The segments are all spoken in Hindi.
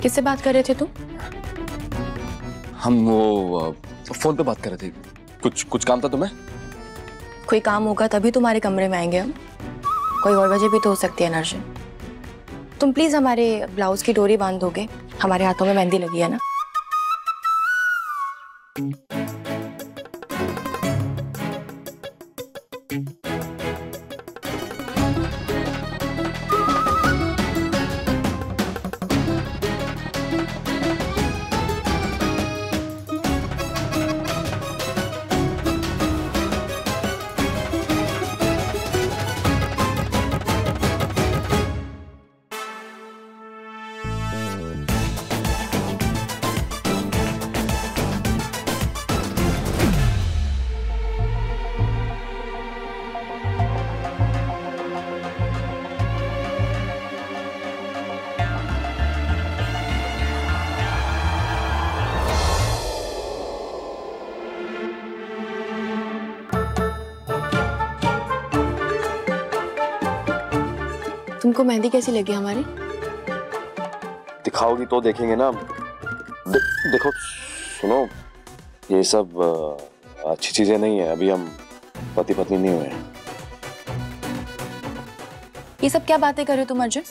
किससे बात कर रहे थे तुम? हम वो फोन पे बात कर रहे थे। कुछ काम था तुम्हें? कोई काम होगा तभी तुम्हारे कमरे में आएंगे हम। कोई और वजह भी तो हो सकती है नर्शन। तुम प्लीज हमारे ब्लाउज की डोरी बांध दोगे? हमारे हाथों में मेहंदी लगी है ना। तुमको मेहंदी कैसी लगी हमारी? दिखाओगी तो देखेंगे ना। देखो सुनो, ये सब अच्छी चीजें नहीं है। अभी हम पति पत्नी नहीं हुए हैं। ये सब क्या बातें कर रहे हो तुम अर्जुन?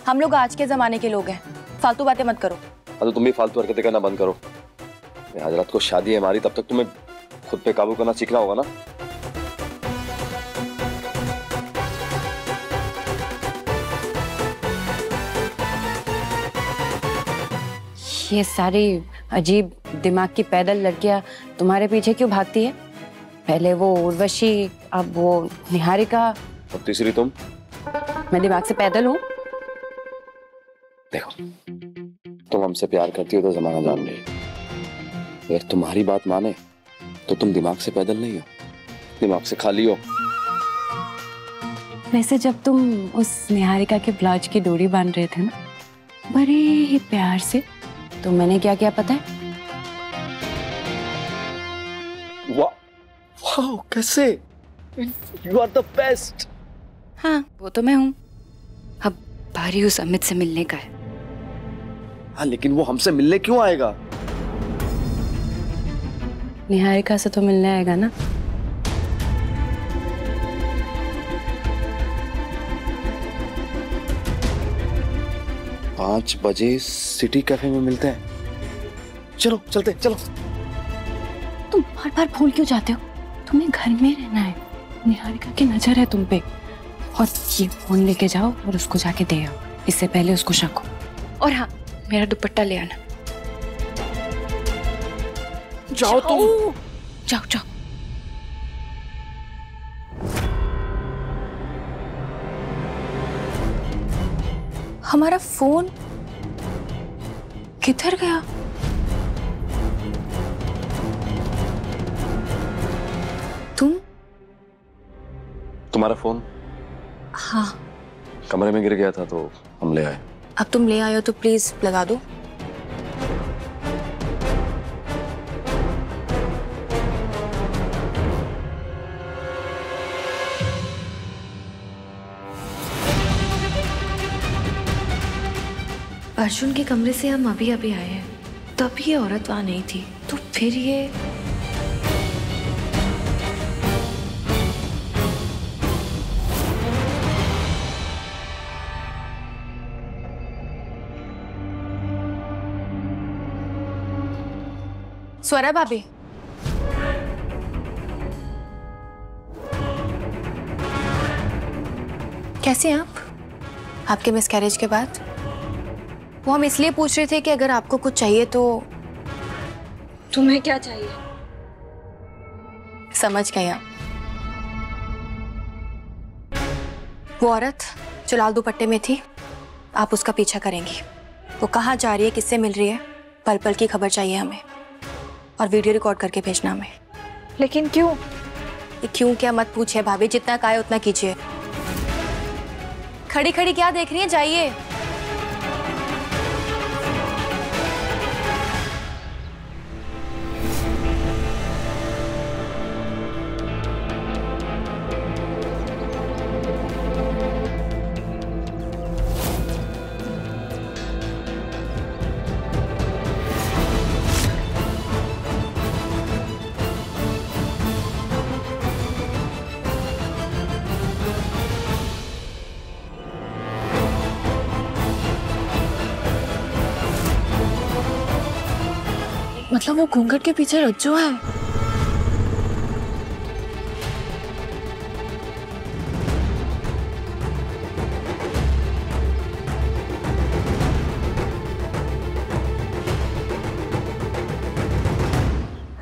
हम लोग आज के जमाने के लोग हैं, फालतू बातें मत करो। तो तुम भी फालतू हरकतें करना बंद करो। आज रात को शादी है हमारी, तब तक तुम्हें खुद पे काबू करना सीखना होगा ना। ये सारी अजीब दिमाग की पैदल लड़कियां तुम्हारे पीछे क्यों भागती है? पहले वो उर्वशी, अब वो निहारिका, और तीसरी तुम। मैं दिमाग से पैदल हूँ? देखो, तुम हमसे प्यार करती हो तो जमाना जान ले। अगर तुम्हारी बात माने तो तुम दिमाग से पैदल नहीं हो, दिमाग से खाली हो। वैसे जब तुम उस निहारिका के ब्लाउज की डोरी बांध रहे थे ना, बड़े ही प्यार से, तो मैंने क्या किया पता है? वाह, कैसे? You are the best. हाँ, वो तो मैं हूँ। अब बारी उस अमित से मिलने का है। हाँ, लेकिन वो हमसे मिलने क्यों आएगा? निहारिका से तो मिलने आएगा ना। पाँच बजे सिटी कैफे में मिलते हैं। चलो चलते, चलो। तुम बार बार भूल क्यों जाते हो? तुम्हें घर में रहना है। निहारिका की नजर है तुम पे। और ये फोन लेके जाओ और उसको जाके दे आओ, इससे पहले उसको शक हो। और हाँ, मेरा दुपट्टा ले आना। जाओ तुम। जाओ जाओ। हमारा फोन किधर गया? तुम्हारा फोन? हाँ, कमरे में गिर गया था तो हम ले आए। अब तुम ले आए हो तो प्लीज लगा दो। अर्जुन के कमरे से हम अभी अभी आए हैं, तब ये औरत वहां नहीं थी, तो फिर ये स्वरा भाभी, कैसे हैं आप? आपके मिसकैरेज के बाद वो हम इसलिए पूछ रहे थे कि अगर आपको कुछ चाहिए तो। तुम्हें क्या चाहिए? समझ गए आप। वो औरत जो लाल दुपट्टे में थी, आप उसका पीछा करेंगी। वो कहाँ जा रही है, किससे मिल रही है, पल पल की खबर चाहिए हमें, और वीडियो रिकॉर्ड करके भेजना हमें। लेकिन क्यों? ये क्यों क्या मत पूछिए भाभी, जितना कहा है उतना कीजिए। खड़ी खड़ी क्या देख रही हैं, जाइए। मतलब वो घूंघट के पीछे रज्जू है।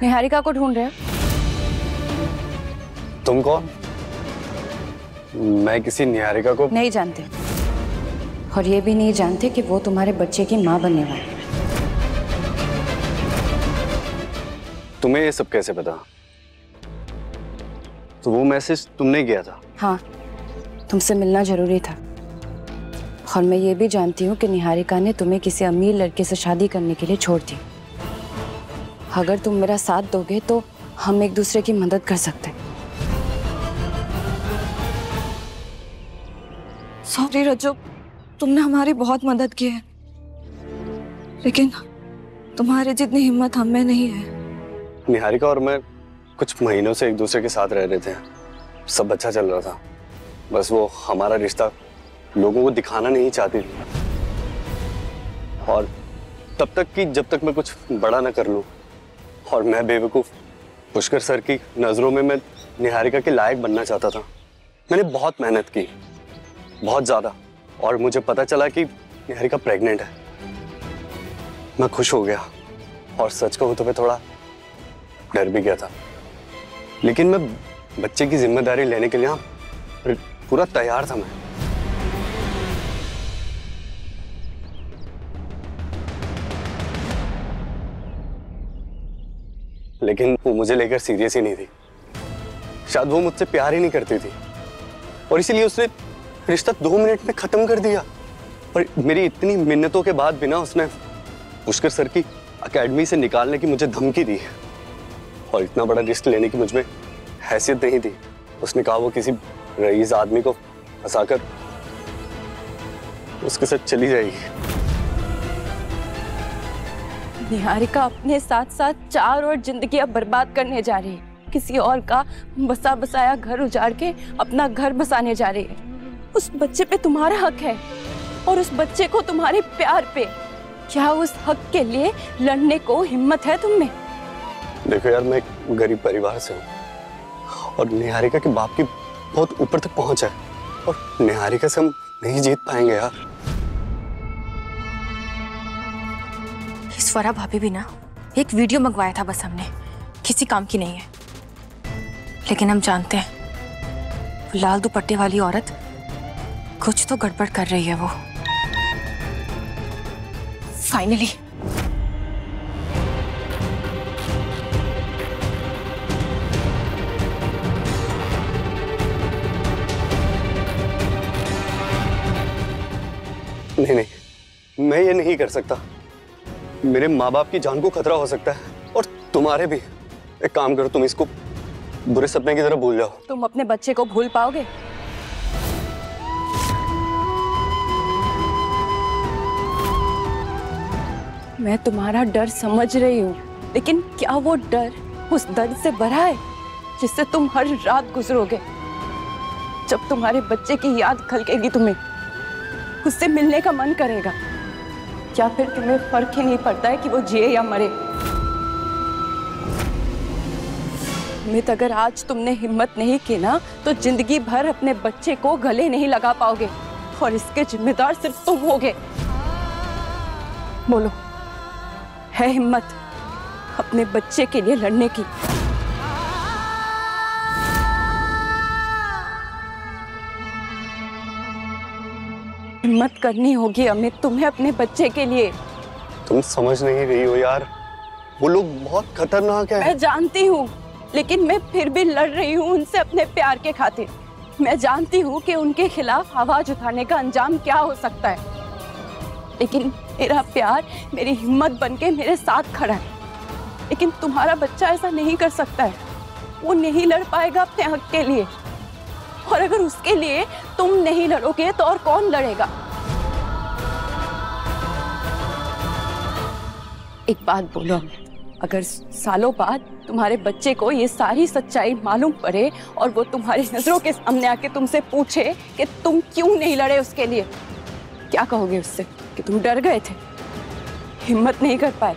निहारिका को ढूंढ रहे हो? तुम कौन? मैं किसी निहारिका को नहीं जानते, और ये भी नहीं जानते कि वो तुम्हारे बच्चे की माँ बनने वाली है। तुम्हें ये सब कैसे पता? तो वो मैसेज तुमने किया था? हाँ, तुमसे मिलना जरूरी था। और मैं ये भी जानती हूँ कि निहारिका ने तुम्हें किसी अमीर लड़के से शादी करने के लिए छोड़ दी। अगर तुम मेरा साथ दोगे तो हम एक दूसरे की मदद कर सकते हैं। सॉरी रज्जू, तुमने हमारी बहुत मदद की है, लेकिन तुम्हारी जितनी हिम्मत हम में नहीं है। निहारिका और मैं कुछ महीनों से एक दूसरे के साथ रह रहे थे, सब अच्छा चल रहा था। बस वो हमारा रिश्ता लोगों को दिखाना नहीं चाहती थी, और तब तक कि जब तक मैं कुछ बड़ा ना कर लूं। और मैं बेवकूफ पुष्कर सर की नजरों में मैं निहारिका के लायक बनना चाहता था। मैंने बहुत मेहनत की, बहुत ज्यादा, और मुझे पता चला कि निहारिका प्रेग्नेंट है। मैं खुश हो गया, और सच कहूं तो मैं थोड़ा डर भी गया था, लेकिन मैं बच्चे की जिम्मेदारी लेने के लिए पूरा तैयार था। मैं लेकिन वो मुझे लेकर सीरियस ही नहीं थी। शायद वो मुझसे प्यार ही नहीं करती थी, और इसीलिए उसने रिश्ता 2 मिनट में खत्म कर दिया। और मेरी इतनी मिन्नतों के बाद भी ना उसने पुष्कर सर की एकेडमी से निकालने की मुझे धमकी दी, और इतना बड़ा रिस्क लेने की मुझमें हैसियत नहीं थी। उसने कहा वो किसी रईस आदमी को फंसाकर उसके साथ चली जाएगी। निहारिका अपने साथ साथ 4 और जिंदगियां बर्बाद करने जा रही है। किसी और का बसा बसाया घर उजाड़ के अपना घर बसाने जा रही है। उस बच्चे पे तुम्हारा हक है, और उस बच्चे को तुम्हारे प्यार पे। क्या उस हक के लिए लड़ने को हिम्मत है तुम में? देखो यार, मैं एक गरीब परिवार से हूँ, और निहारिका के बाप की बहुत ऊपर तक पहुंच है, और निहारिका से हम नहीं जीत पाएंगे यार। ईश्वरा भाभी भी ना एक वीडियो मंगवाया था, बस हमने, किसी काम की नहीं है। लेकिन हम जानते हैं लाल दुपट्टे वाली औरत कुछ तो गड़बड़ कर रही है। वो फाइनली नहीं, मैं ये नहीं कर सकता। मेरे माँ बाप की जान को खतरा हो सकता है, और तुम्हारे भी। एक काम करो, तुम इसको बुरे सपने की तरह भूल जाओ। तुम अपने बच्चे को भूल पाओगे? मैं तुम्हारा डर समझ रही हूँ, लेकिन क्या वो डर उस दर्द से भरा है जिससे तुम हर रात गुजरोगे? जब तुम्हारे बच्चे की याद खलकेगी, तुम्हें उससे मिलने का मन करेगा, या फिर तुम्हें फर्क ही नहीं पड़ता है कि वो जिए या मरे? अमित, अगर आज तुमने हिम्मत नहीं की ना, तो जिंदगी भर अपने बच्चे को गले नहीं लगा पाओगे, और इसके जिम्मेदार सिर्फ तुम होगे। बोलो, है हिम्मत अपने बच्चे के लिए लड़ने की? हिम्मत करनी होगी अमित, तुम्हें अपने बच्चे के लिए। तुम समझ नहीं रही हो यार, वो लोग बहुत खतरनाक है। मैं जानती हूँ, लेकिन मैं फिर भी लड़ रही हूँ उनसे अपने प्यार के खातिर। मैं जानती हूँ कि उनके खिलाफ आवाज उठाने का अंजाम क्या हो सकता है, लेकिन मेरा प्यार मेरी हिम्मत बनके मेरे साथ खड़ा है। लेकिन तुम्हारा बच्चा ऐसा नहीं कर सकता है, वो नहीं लड़ पाएगा अपने हक के लिए। और अगर उसके लिए तुम नहीं लड़ोगे तो और कौन लड़ेगा? एक बात बोलो, अगर सालों बाद तुम्हारे बच्चे को ये सारी सच्चाई मालूम पड़े और वो तुम्हारी नजरों के सामने आके तुमसे पूछे कि तुम क्यों नहीं लड़े उसके लिए, क्या कहोगे उससे? कि तुम डर गए थे, हिम्मत नहीं कर पाए?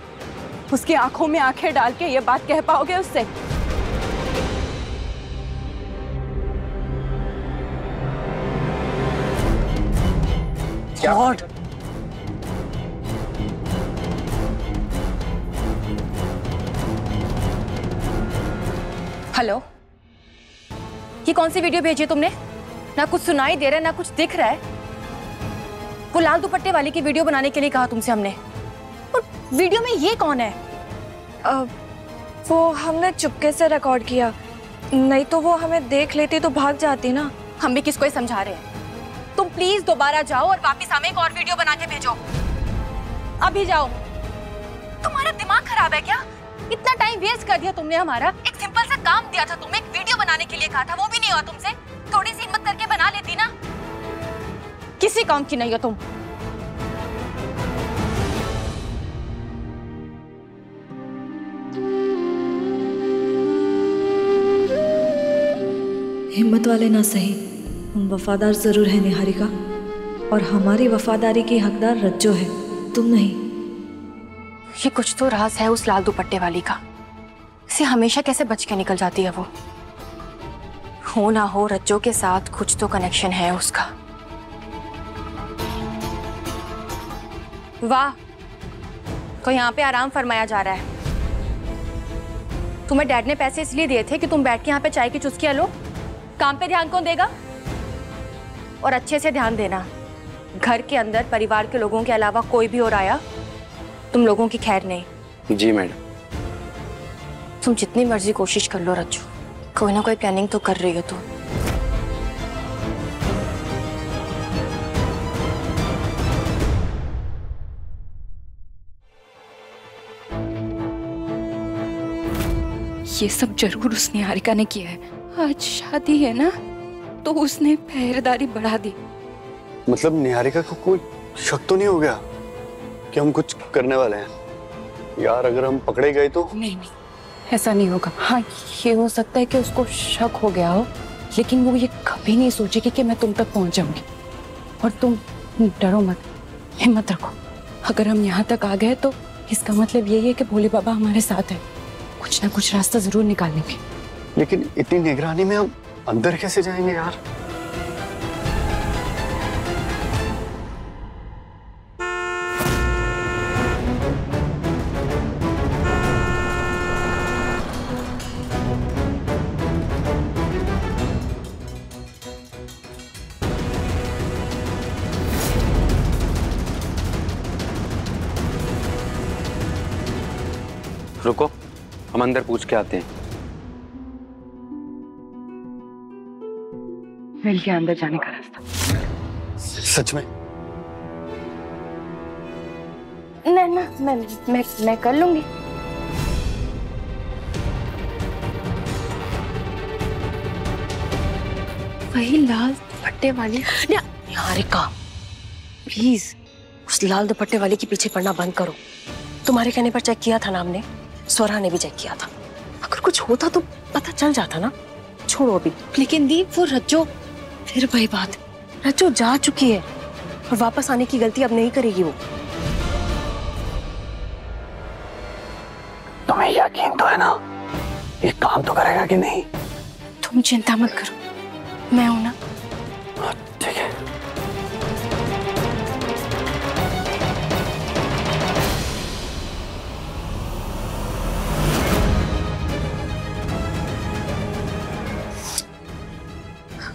उसकी आंखों में आंखें डाल के ये बात कह पाओगे उससे? गॉड, हेलो, ये कौन सी वीडियो भेजी है तुमने? ना कुछ सुनाई दे रहा है ना कुछ दिख रहा है। वो लाल दुपट्टे वाली की वीडियो बनाने के लिए कहा तुमसे हमने, और वीडियो में ये कौन है? वो हमने चुपके से रिकॉर्ड किया, नहीं तो वो हमें देख लेती तो भाग जाती ना। हम भी किसको ही समझा रहे हैं। तुम प्लीज दोबारा जाओ और वापस हमें एक और वीडियो बना के भेजो। अभी जाओ। तुम्हारा दिमाग खराब है क्या? इतना टाइम वेस्ट कर दिया तुमने हमारा। एक सिंपल सा काम दिया था तुम्हें, एक वीडियो बनाने के लिए कहा था, वो भी नहीं हुआ तुमसे। थोड़ी सी हिम्मत करके बना लेती ना। किसी काम की नहीं हो तुम। हिम्मत वाले ना सही, हम वफादार जरूर है निहारिका, और हमारी वफादारी की हकदार रज्जो है, तुम नहीं। ये कुछ तो राज है उस लाल दुपट्टे वाली का। इसे हमेशा कैसे बच के निकल जाती है वो। हो ना हो रज्जो के साथ कुछ तो कनेक्शन है उसका। वाह, तो यहाँ पे आराम फरमाया जा रहा है। तुम्हें डैड ने पैसे इसलिए दिए थे कि तुम बैठ के यहाँ पे चाय की चुस्कियां लो। काम पे ध्यान कौन देगा? और अच्छे से ध्यान देना, घर के अंदर परिवार के लोगों के अलावा कोई भी और आया, तुम लोगों की खैर नहीं। जी मैडम। तुम जितनी मर्जी कोशिश कर लो रज्जू, कोई ना कोई प्लानिंग तो कर रही हो तुम। ये सब जरूर उस निहारिका ने किया है। आज शादी है ना, तो उसने पहरेदारी बढ़ा दी। मतलब निहारिका को कोई शक तो नहीं हो गया कि हम कुछ करने वाले हैं? यार अगर हम पकड़े गए तो? नहीं, ऐसा नहीं होगा। हाँ, ये हो सकता है कि उसको शक हो गया हो, लेकिन वो ये कभी नहीं सोचेगी कि मैं तुम तक पहुंच जाऊंगी। और तुम डरो मत, हिम्मत रखो। अगर हम यहाँ तक आ गए तो इसका मतलब यही है कि भोले बाबा हमारे साथ है। कुछ ना कुछ रास्ता जरूर निकालेंगे। लेकिन इतनी निगरानी में हम अंदर कैसे जाएंगे यार? रुको, हम अंदर पूछ के आते हैं। मिल के अंदर जाने का रास्ता। सच में? मैं कर लूंगी। वही लाल दुपट्टे वाली निहारिका, प्लीज उस लाल दुपट्टे वाली के पीछे पड़ना बंद करो। तुम्हारे कहने पर चेक किया था ना हमने, स्वरा ने भी चेक किया था। अगर कुछ होता तो पता चल जाता ना। छोड़ो अभी। लेकिन दीप, वो रज्जो, फिर वही बात, रज्जो जा चुकी है और वापस आने की गलती अब नहीं करेगी वो। तुम्हें यकीन तो है ना ये काम तो करेगा कि नहीं? तुम चिंता मत करो, मैं हूं ना। ठीक है।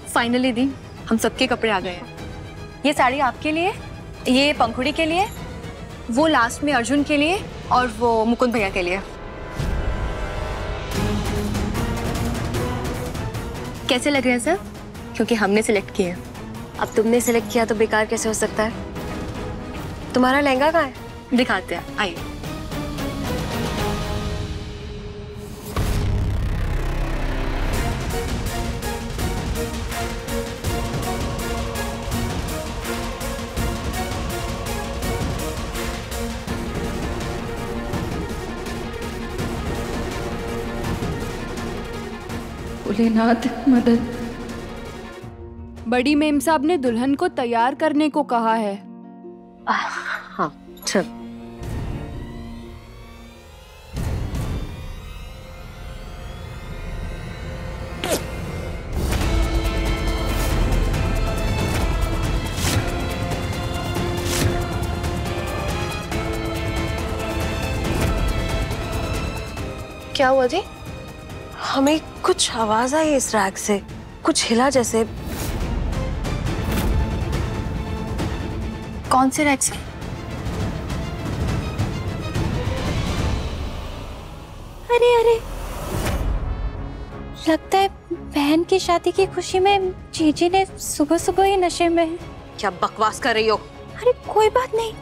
फाइनली दी, हम सबके कपड़े आ गए हैं। ये साड़ी आपके लिए, ये पंखुड़ी के लिए, वो लास्ट में अर्जुन के लिए, और वो मुकुंद भैया के लिए। कैसे लग रहे हैं सर? क्योंकि हमने सिलेक्ट किए। अब तुमने सिलेक्ट किया तो बेकार कैसे हो सकता है? तुम्हारा लहंगा कहाँ है? दिखाते हैं, आइए। भोलेनाथ मदद। बड़ी मेम साहब ने दुल्हन को तैयार करने को कहा है। हाँ चल। क्या हुआ जी? हमें कुछ आवाज आई इस रैक से, कुछ हिला जैसे। कौन से रैक से? अरे अरे, लगता है बहन की शादी की खुशी में जीजी ने सुबह सुबह ही नशे में। क्या बकवास कर रही हो? अरे कोई बात नहीं,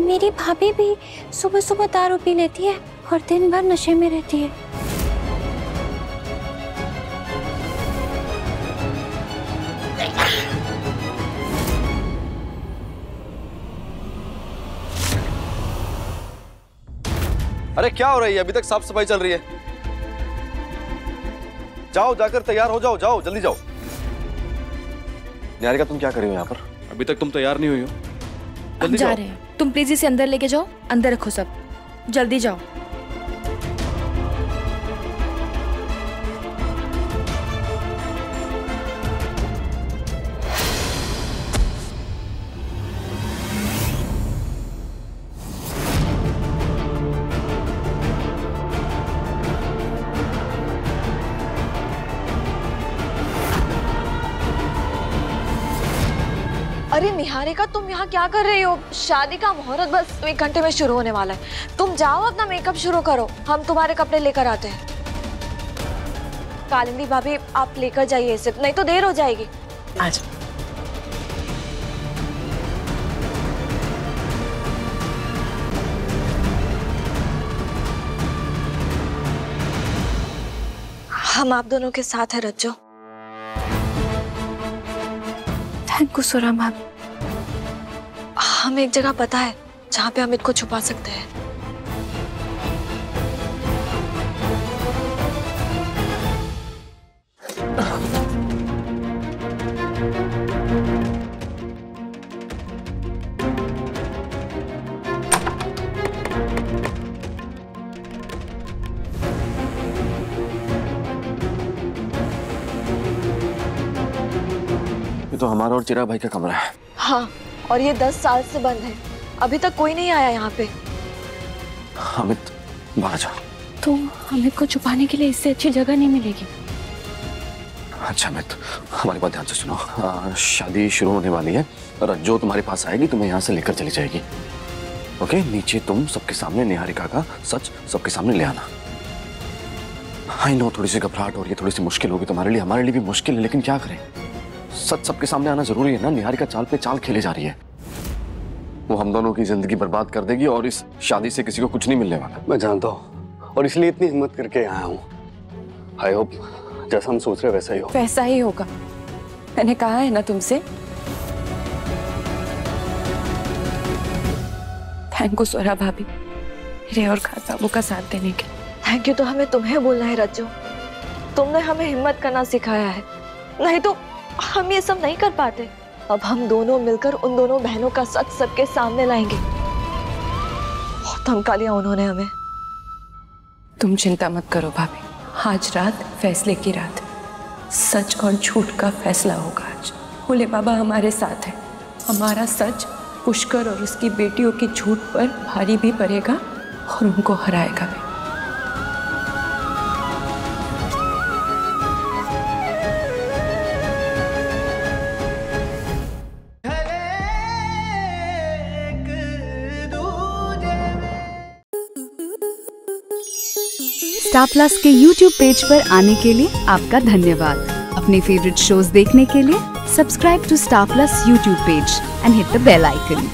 मेरी भाभी भी सुबह सुबह दारू पी लेती है और दिन भर नशे में रहती है। अरे क्या हो रही है? अभी तक साफ सफाई चल रही है। जाओ, जाकर तैयार हो जाओ, जाओ जल्दी जाओ। निहारिका तुम क्या कर रही हो यहाँ पर? अभी तक तुम तैयार नहीं हुई हो। हम जा रहे हैं, तुम प्लीज इसे अंदर लेके जाओ, अंदर रखो सब, जल्दी जाओ। अरे निहारिका, तुम यहाँ क्या कर रही हो? शादी का मुहूर्त बस 1 घंटे में शुरू होने वाला है। तुम जाओ, अपना मेकअप शुरू करो, हम तुम्हारे कपड़े लेकर आते हैं। कालिंदी भाभी, आप लेकर जाइए इसे, नहीं तो देर हो जाएगी। आज हम आप दोनों के साथ है रज्जो। थैंक यू सोरा भाभी। हमें एक जगह पता है जहाँ पे हम इनको छुपा सकते हैं। ये तो हमारा और चिराग भाई का कमरा है। हाँ, और ये 10 साल से बंद है, अभी तक कोई नहीं आया यहाँ पे। अमित बाहर जाओ। तो अमित को छुपाने के लिए इससे अच्छी जगह नहीं मिलेगी। अच्छा अमित, हमारी बात ध्यान से सुनो। शादी शुरू होने वाली है, रज्जो तुम्हारे पास आएगी, तुम्हें यहाँ से लेकर चली जाएगी। ओके, नीचे तुम सबके सामने निहारिका का सच सबके सामने ले आना। आई नो थोड़ी सी घबराहट हो रही है, थोड़ी सी मुश्किल होगी तुम्हारे लिए, हमारे लिए भी मुश्किल है, लेकिन क्या करें, सच सबके सामने आना जरूरी है ना। निहारिका चाल पे चाल खेले जा रही है, वो हम दोनों की जिंदगी बर्बाद कर देगी और इस शादी से किसी को कुछ नहीं मिलने वाला। मैं जानता हूँ और इसलिए इतनी हिम्मत करके आया हूँ। आई होप जैसा हम सोच रहे वैसा ही हो। वैसा ही होगा, मैंने कहा है ना तुमसे। थैंक यू सोरा भाभी, मेरे और खाताबू का साथ देने के। थैंक यू तो हमें तुम्हें बोलना है रज्जो, तुमने हमें हिम्मत करना सिखाया है, नहीं तो हम ये सब नहीं कर पाते। अब हम दोनों मिलकर उन दोनों बहनों का सच सबके सामने लाएंगे। बहुत धमका लिया उन्होंने हमें। तुम चिंता मत करो भाभी, आज रात फैसले की रात, सच और झूठ का फैसला होगा आज। भोले बाबा हमारे साथ है, हमारा सच पुष्कर और उसकी बेटियों की झूठ पर भारी भी पड़ेगा और उनको हराएगा भी। स्टार प्लस के YouTube पेज पर आने के लिए आपका धन्यवाद। अपने फेवरेट शोज देखने के लिए subscribe to star plus YouTube page and hit the bell icon.